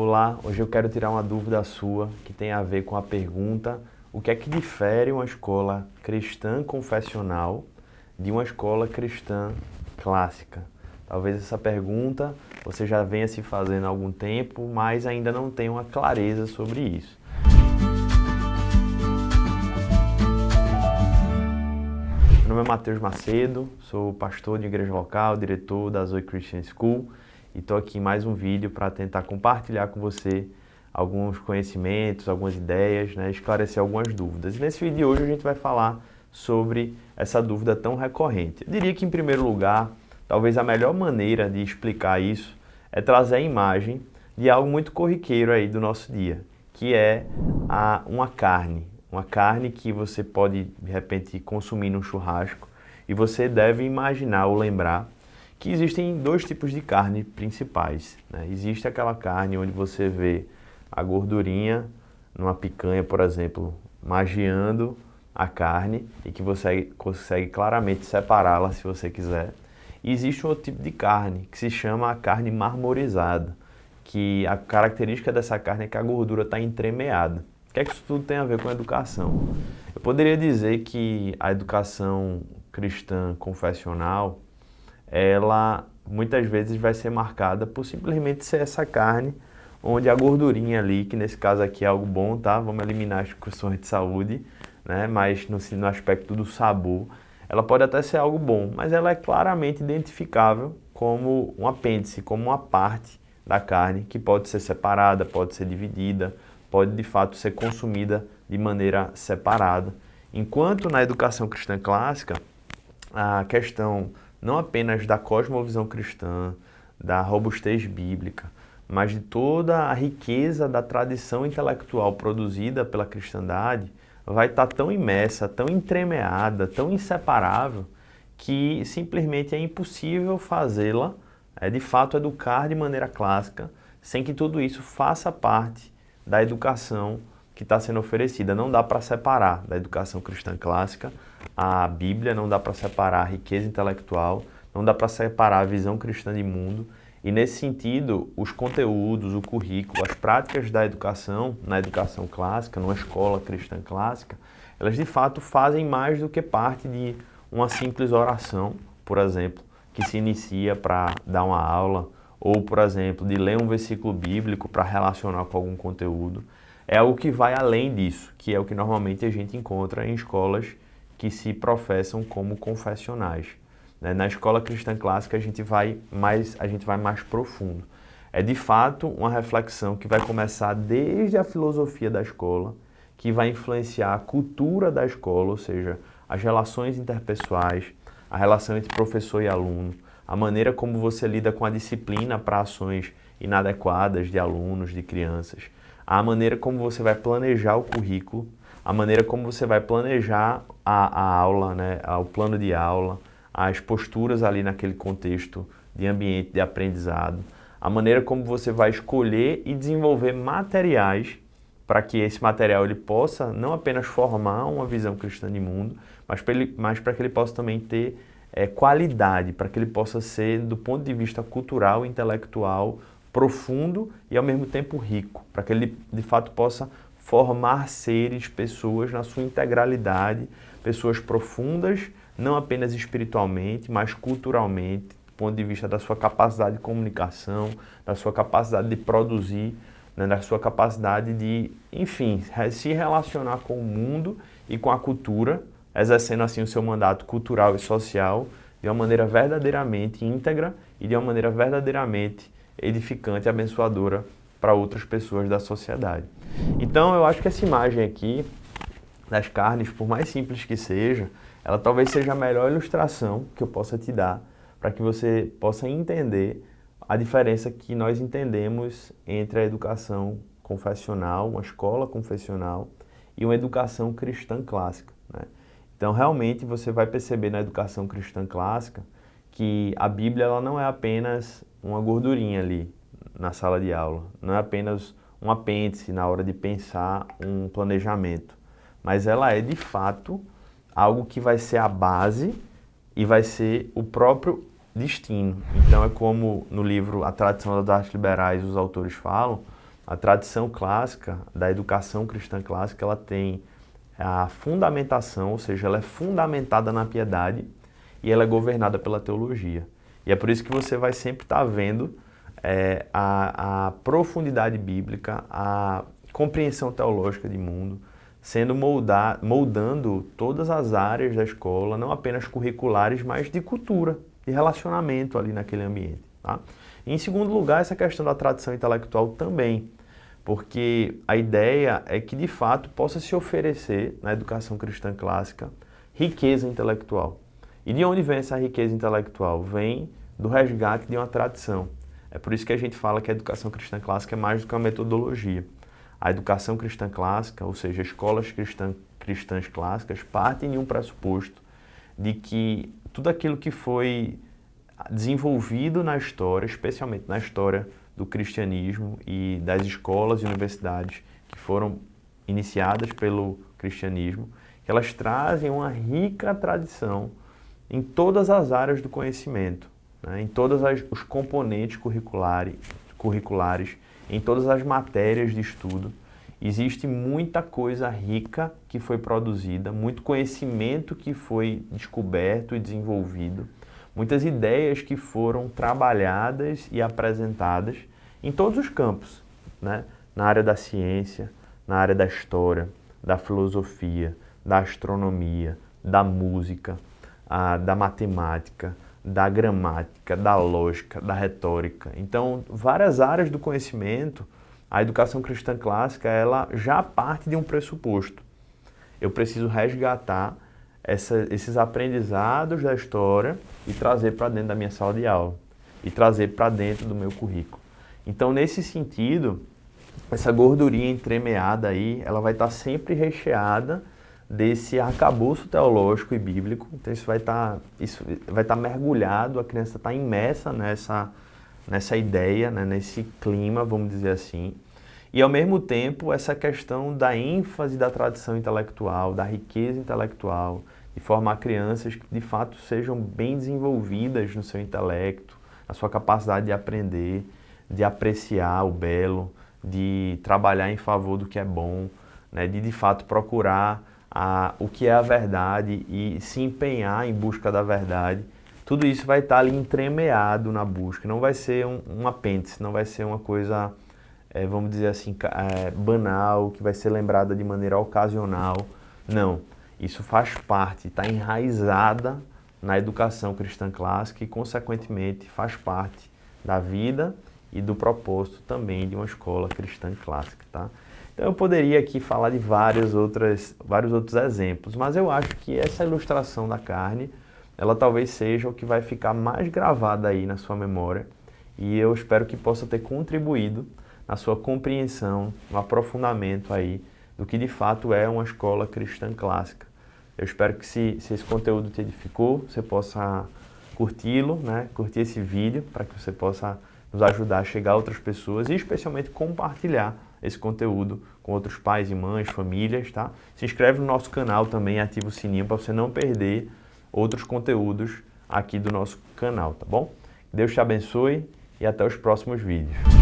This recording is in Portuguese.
Olá, hoje eu quero tirar uma dúvida sua que tem a ver com a pergunta: o que é que difere uma escola cristã confessional de uma escola cristã clássica? Talvez essa pergunta você já venha se fazendo há algum tempo, mas ainda não tenha uma clareza sobre isso. Meu nome é Matheus Macedo, sou pastor de igreja local, diretor da Zoe Christian School e estou aqui em mais um vídeo para tentar compartilhar com você alguns conhecimentos, algumas ideias, esclarecer algumas dúvidas. E nesse vídeo de hoje a gente vai falar sobre essa dúvida tão recorrente. Eu diria que, em primeiro lugar, talvez a melhor maneira de explicar isso é trazer a imagem de algo muito corriqueiro aí do nosso dia, que é uma carne. Uma carne que você pode, de repente, consumir num churrasco, e você deve imaginar ou lembrar que existem dois tipos de carne principais, Existe aquela carne onde você vê a gordurinha numa picanha, por exemplo, magiando a carne e que você consegue claramente separá-la se você quiser. E existe um outro tipo de carne que se chama a carne marmorizada, que a característica dessa carne é que a gordura está entremeada. O que é que isso tudo tem a ver com a educação? Eu poderia dizer que a educação cristã confessional, ela muitas vezes vai ser marcada por simplesmente ser essa carne, onde a gordurinha ali, que nesse caso aqui é algo bom, tá? Vamos eliminar as questões de saúde, mas no aspecto do sabor, ela pode até ser algo bom, mas ela é claramente identificável como um apêndice, como uma parte da carne que pode ser separada, pode ser dividida, pode de fato ser consumida de maneira separada. Enquanto na educação cristã clássica, a questão não apenas da cosmovisão cristã, da robustez bíblica, mas de toda a riqueza da tradição intelectual produzida pela cristandade, vai estar tão imersa, tão entremeada, tão inseparável, que simplesmente é impossível fazê-la, de fato educar de maneira clássica, sem que tudo isso faça parte da educação que está sendo oferecida. Não dá para separar da educação cristã clássica a Bíblia, não dá para separar a riqueza intelectual, não dá para separar a visão cristã de mundo. E nesse sentido, os conteúdos, o currículo, as práticas da educação, na educação clássica, numa escola cristã clássica, elas de fato fazem mais do que parte de uma simples oração, por exemplo, que se inicia para dar uma aula, ou, por exemplo, de ler um versículo bíblico para relacionar com algum conteúdo. É algo que vai além disso, que é o que normalmente a gente encontra em escolas que se professam como confessionais. Na escola cristã clássica a gente vai mais profundo. É de fato uma reflexão que vai começar desde a filosofia da escola, que vai influenciar a cultura da escola, ou seja, as relações interpessoais, a relação entre professor e aluno, a maneira como você lida com a disciplina para ações inadequadas de alunos, de crianças, a maneira como você vai planejar o currículo, a maneira como você vai planejar a aula, o plano de aula, as posturas ali naquele contexto de ambiente de aprendizado, a maneira como você vai escolher e desenvolver materiais para que esse material ele possa não apenas formar uma visão cristã de mundo, mas para que ele possa também ter qualidade, para que ele possa ser, do ponto de vista cultural e intelectual, profundo e ao mesmo tempo rico, para que ele de fato possa formar seres, pessoas na sua integralidade, pessoas profundas, não apenas espiritualmente, mas culturalmente, do ponto de vista da sua capacidade de comunicação, da sua capacidade de produzir, da sua capacidade de, enfim, se relacionar com o mundo e com a cultura, exercendo assim o seu mandato cultural e social de uma maneira verdadeiramente íntegra e de uma maneira verdadeiramente edificante e abençoadora para outras pessoas da sociedade. Então eu acho que essa imagem aqui das carnes, por mais simples que seja, ela talvez seja a melhor ilustração que eu possa te dar para que você possa entender a diferença que nós entendemos entre a educação confessional, uma escola confessional, e uma educação cristã clássica. Então, realmente, você vai perceber na educação cristã clássica que a Bíblia ela não é apenas uma gordurinha ali na sala de aula, não é apenas um apêndice na hora de pensar um planejamento, mas ela é, de fato, algo que vai ser a base e vai ser o próprio destino. Então, é como no livro A Tradição das Artes Liberais os autores falam, A tradição clássica da educação cristã clássica, ela tem a fundamentação, ou seja, ela é fundamentada na piedade e ela é governada pela teologia. E é por isso que você vai sempre estar vendo a profundidade bíblica, a compreensão teológica de mundo, sendo moldando todas as áreas da escola, não apenas curriculares, mas de cultura, de relacionamento ali naquele ambiente. Tá? E, em segundo lugar, essa questão da tradição intelectual também, porque a ideia é que, de fato, possa se oferecer na educação cristã clássica riqueza intelectual. E de onde vem essa riqueza intelectual? Vem do resgate de uma tradição. É por isso que a gente fala que a educação cristã clássica é mais do que uma metodologia. A educação cristã clássica, ou seja, escolas cristãs clássicas, partem de um pressuposto de que tudo aquilo que foi desenvolvido na história, especialmente na história do cristianismo e das escolas e universidades que foram iniciadas pelo cristianismo, que elas trazem uma rica tradição em todas as áreas do conhecimento, né? Em todos os componentes curriculares, em todas as matérias de estudo. Existe muita coisa rica que foi produzida, muito conhecimento que foi descoberto e desenvolvido, muitas ideias que foram trabalhadas e apresentadas em todos os campos, né? Na área da ciência, na área da história, da filosofia, da astronomia, da música, da matemática, da gramática, da lógica, da retórica. Então, várias áreas do conhecimento, a educação cristã clássica, ela já parte de um pressuposto. Eu preciso resgatar esses aprendizados da história e trazer para dentro da minha sala de aula e trazer para dentro do meu currículo. Então, nesse sentido, essa gordurinha entremeada aí, ela vai estar sempre recheada desse arcabouço teológico e bíblico. Então isso vai estar mergulhado, a criança está imersa nessa ideia, né, nesse clima, vamos dizer assim. E ao mesmo tempo essa questão da ênfase da tradição intelectual, da riqueza intelectual, de formar crianças que de fato sejam bem desenvolvidas no seu intelecto, na sua capacidade de aprender, de apreciar o belo, de trabalhar em favor do que é bom, né, de fato procurar o que é a verdade e se empenhar em busca da verdade. Tudo isso vai estar ali entremeado na busca, não vai ser um apêndice, não vai ser uma coisa, vamos dizer assim, banal, que vai ser lembrada de maneira ocasional. Não, isso faz parte, está enraizada na educação cristã clássica e, consequentemente, faz parte da vida e do propósito também de uma escola cristã clássica, tá? Então eu poderia aqui falar de vários outros exemplos, mas eu acho que essa ilustração da carne, ela talvez seja o que vai ficar mais gravada aí na sua memória, e eu espero que possa ter contribuído na sua compreensão, no aprofundamento aí do que de fato é uma escola cristã clássica. Eu espero que se esse conteúdo te edificou, você possa curti-lo, né? Curtir esse vídeo para que você possa nos ajudar a chegar a outras pessoas e especialmente compartilhar esse conteúdo com outros pais e mães, famílias, tá? Se inscreve no nosso canal também, ativa o sininho para você não perder outros conteúdos aqui do nosso canal, tá bom? Deus te abençoe e até os próximos vídeos.